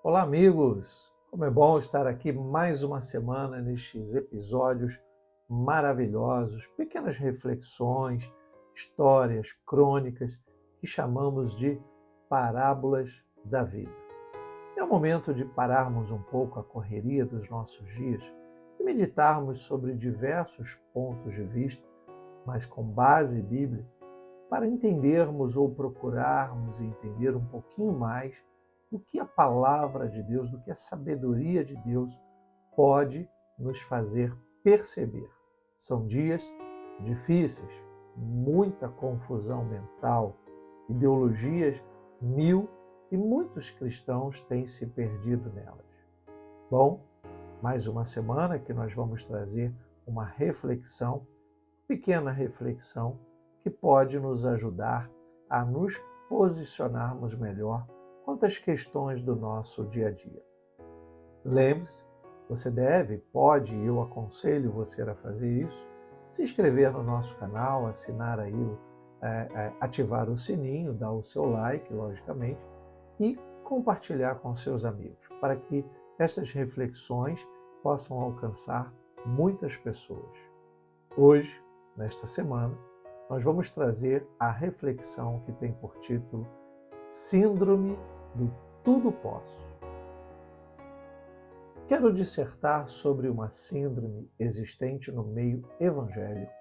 Olá, amigos! Como é bom estar aqui mais uma semana nestes episódios maravilhosos, pequenas reflexões, histórias, crônicas que chamamos de parábolas da vida. É o momento de pararmos um pouco a correria dos nossos dias e meditarmos sobre diversos pontos de vista, mas com base bíblica, para entendermos ou procurarmos entender um pouquinho mais do que a palavra de Deus, do que a sabedoria de Deus pode nos fazer perceber. São dias difíceis, muita confusão mental, ideologias mil e muitos cristãos têm se perdido nelas. Bom, mais uma semana que nós vamos trazer uma reflexão, pequena reflexão, que pode nos ajudar a nos posicionarmos melhor quanto às questões do nosso dia a dia. Lembre-se, você pode, e eu aconselho você a fazer isso, se inscrever no nosso canal, assinar aí, ativar o sininho, dar o seu like, logicamente, e compartilhar com seus amigos, para que essas reflexões possam alcançar muitas pessoas. Hoje, nesta semana, nós vamos trazer a reflexão que tem por título Síndrome do Tudo Posso. Quero dissertar sobre uma síndrome existente no meio evangélico,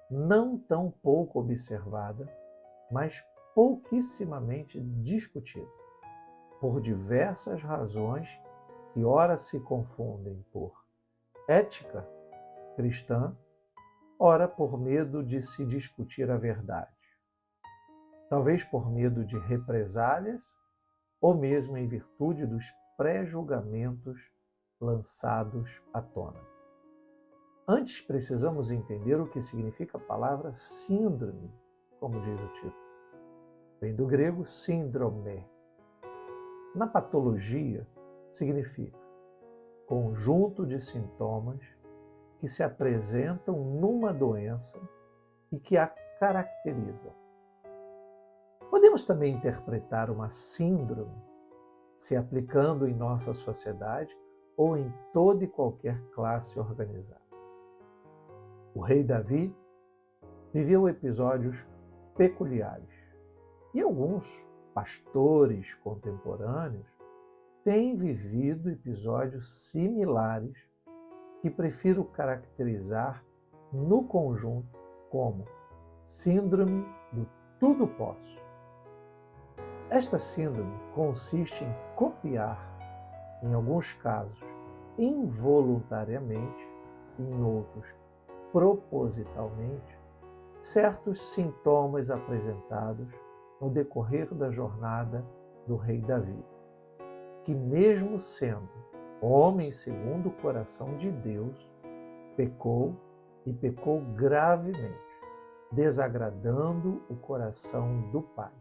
não tão pouco observada, mas pouquissimamente discutida, por diversas razões que ora se confundem por ética cristã, ora por medo de se discutir a verdade. Talvez por medo de represálias ou mesmo em virtude dos pré-julgamentos lançados à tona. Antes precisamos entender o que significa a palavra síndrome, como diz o título. Vem do grego síndrome. Na patologia, significa conjunto de sintomas que se apresentam numa doença e que a caracterizam. Podemos também interpretar uma síndrome se aplicando em nossa sociedade ou em toda e qualquer classe organizada. O rei Davi viveu episódios peculiares e alguns pastores contemporâneos têm vivido episódios similares que prefiro caracterizar no conjunto como síndrome do tudo posso. Esta síndrome consiste em copiar, em alguns casos involuntariamente e em outros propositalmente, certos sintomas apresentados no decorrer da jornada do rei Davi, que mesmo sendo homem segundo o coração de Deus, pecou e pecou gravemente, desagradando o coração do Pai.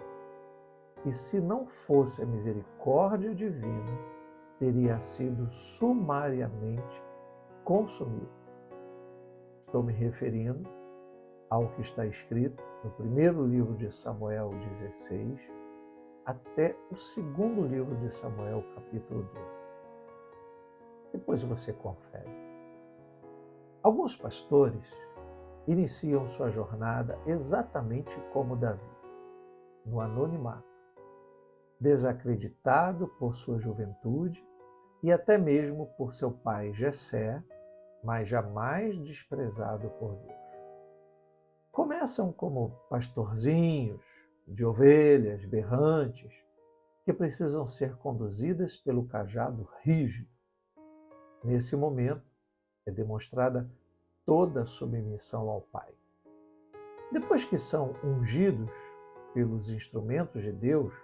E se não fosse a misericórdia divina, teria sido sumariamente consumido. Estou me referindo ao que está escrito no primeiro livro de Samuel 16, até o segundo livro de Samuel, capítulo 12. Depois você confere. Alguns pastores iniciam sua jornada exatamente como Davi, no anonimato, desacreditado por sua juventude e até mesmo por seu pai Jessé, mas jamais desprezado por Deus. Começam como pastorzinhos de ovelhas berrantes que precisam ser conduzidas pelo cajado rígido. Nesse momento, é demonstrada toda a submissão ao Pai. Depois que são ungidos pelos instrumentos de Deus,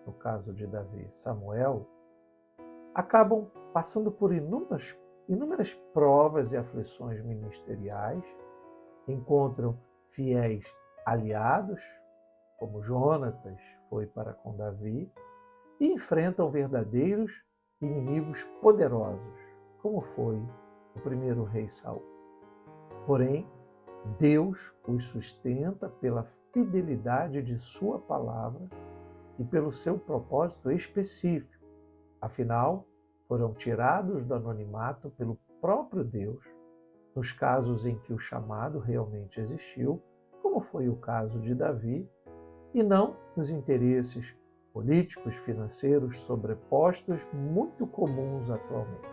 no caso de Davi, Samuel, acabam passando por inúmeras provas e aflições ministeriais, encontram fiéis aliados, como Jonatas foi para com Davi, e enfrentam verdadeiros inimigos poderosos, como foi o primeiro rei Saul. Porém, Deus os sustenta pela fidelidade de sua palavra e pelo seu propósito específico, Afinal, foram tirados do anonimato pelo próprio Deus, nos casos em que o chamado realmente existiu, como foi o caso de Davi, e não nos interesses políticos, financeiros sobrepostos muito comuns atualmente.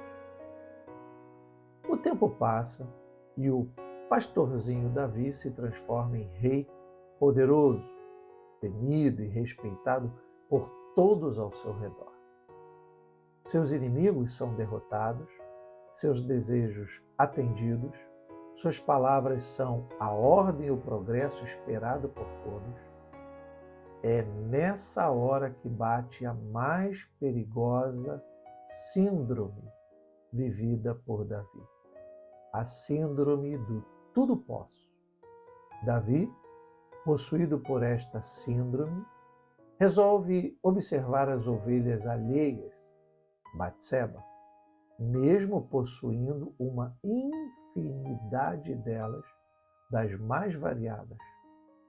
O tempo passa e o pastorzinho Davi se transforma em rei poderoso, temido e respeitado por todos ao seu redor. Seus inimigos são derrotados, seus desejos atendidos, suas palavras são a ordem e o progresso esperado por todos. É nessa hora que bate a mais perigosa síndrome vivida por Davi. A síndrome do tudo posso. Davi, possuído por esta síndrome, resolve observar as ovelhas alheias, Batseba, mesmo possuindo uma infinidade delas, das mais variadas,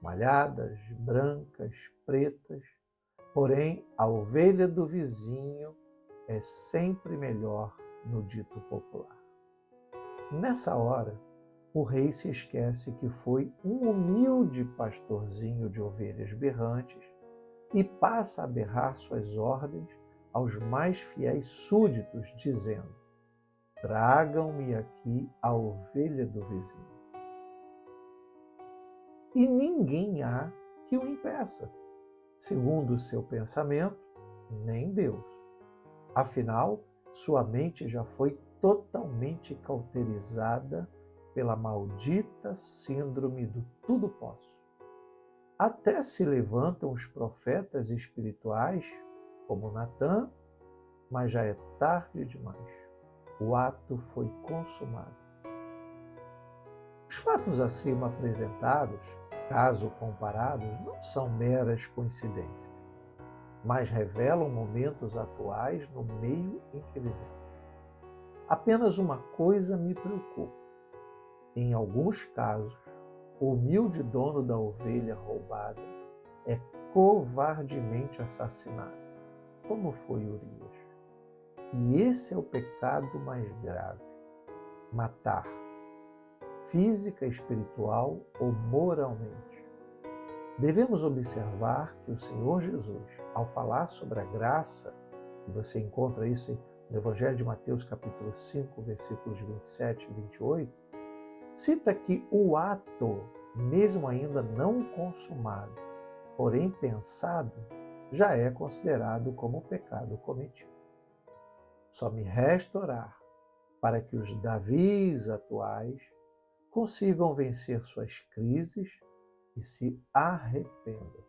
malhadas, brancas, pretas, porém a ovelha do vizinho é sempre melhor no dito popular. Nessa hora, o rei se esquece que foi um humilde pastorzinho de ovelhas berrantes e passa a berrar suas ordens aos mais fiéis súditos, dizendo: tragam-me aqui a ovelha do vizinho. E ninguém há que o impeça, segundo o seu pensamento, nem Deus. Afinal, sua mente já foi totalmente cauterizada pela maldita síndrome do tudo posso. Até se levantam os profetas espirituais, como Natã, mas já é tarde demais. O ato foi consumado. Os fatos acima apresentados, caso comparados, não são meras coincidências, mas revelam momentos atuais no meio em que vivemos. Apenas uma coisa me preocupa. Em alguns casos, o humilde dono da ovelha roubada é covardemente assassinado, como foi Urias. E esse é o pecado mais grave: matar, física, espiritual ou moralmente. Devemos observar que o Senhor Jesus, ao falar sobre a graça, e você encontra isso no Evangelho de Mateus, capítulo 5, versículos 27 e 28, cita que o ato, mesmo ainda não consumado, porém pensado, já é considerado como pecado cometido. Só me resta orar para que os Davis atuais consigam vencer suas crises e se arrependam,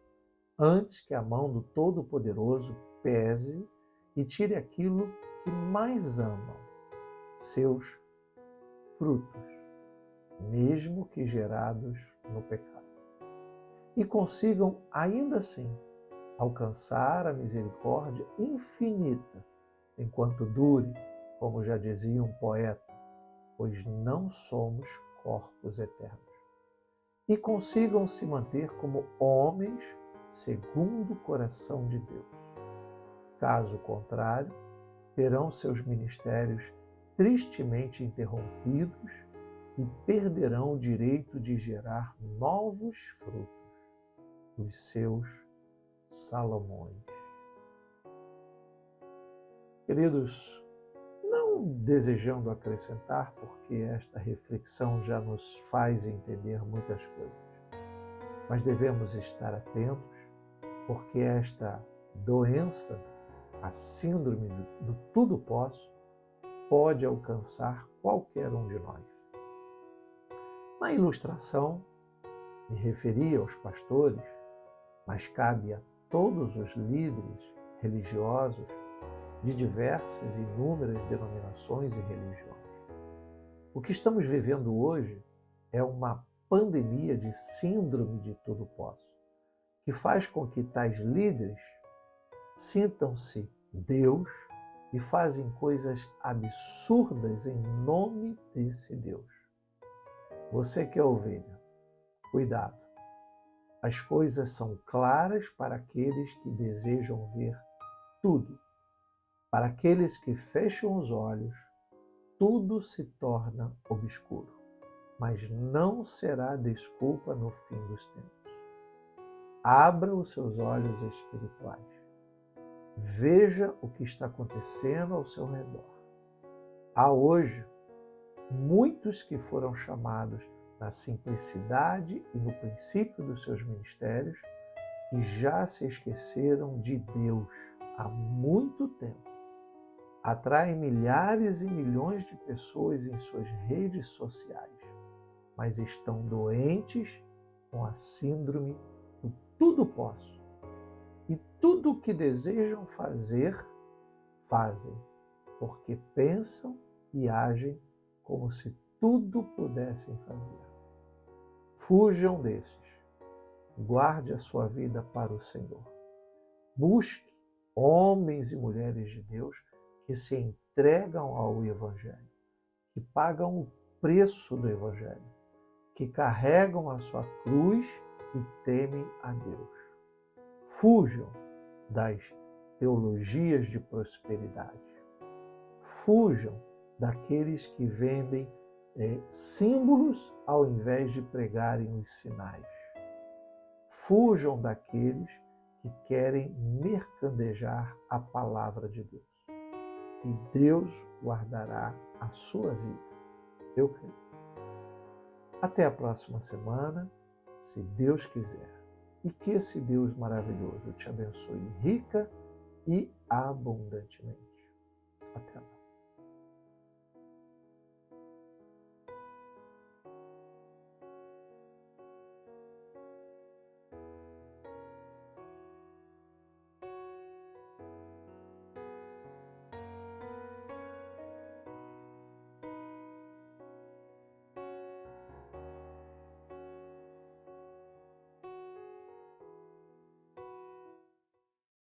antes que a mão do Todo-Poderoso pese e tire aquilo que mais amam, seus frutos, mesmo que gerados no pecado. E consigam, ainda assim, alcançar a misericórdia infinita, enquanto dure, como já dizia um poeta, pois não somos corpos eternos. E consigam se manter como homens segundo o coração de Deus. Caso contrário, terão seus ministérios tristemente interrompidos e perderão o direito de gerar novos frutos, os seus Salomões. Queridos, não desejando acrescentar, porque esta reflexão já nos faz entender muitas coisas, mas devemos estar atentos, porque esta doença, a síndrome do tudo posso, pode alcançar qualquer um de nós. Na ilustração, me referi aos pastores, mas cabe a todos os líderes religiosos de diversas e inúmeras denominações e religiões. O que estamos vivendo hoje é uma pandemia de síndrome de tudo posso, que faz com que tais líderes sintam-se Deus e fazem coisas absurdas em nome desse Deus. Você que é ovelha, cuidado. As coisas são claras para aqueles que desejam ver tudo. Para aqueles que fecham os olhos, tudo se torna obscuro, mas não será desculpa no fim dos tempos. Abra os seus olhos espirituais. Veja o que está acontecendo ao seu redor. Há hoje muitos que foram chamados na simplicidade e no princípio dos seus ministérios, que já se esqueceram de Deus há muito tempo. Atraem milhares e milhões de pessoas em suas redes sociais, mas estão doentes com a síndrome do tudo posso. E tudo o que desejam fazer, fazem, porque pensam e agem como se tudo pudessem fazer. Fujam desses. Guarde a sua vida para o Senhor. Busque homens e mulheres de Deus que se entregam ao Evangelho, que pagam o preço do Evangelho, que carregam a sua cruz e temem a Deus. Fujam das teologias de prosperidade. Fujam daqueles que vendem símbolos ao invés de pregarem os sinais. Fujam daqueles que querem mercadejar a palavra de Deus. E Deus guardará a sua vida. Eu creio. Até a próxima semana, se Deus quiser. E que esse Deus maravilhoso te abençoe rica e abundantemente. Até lá.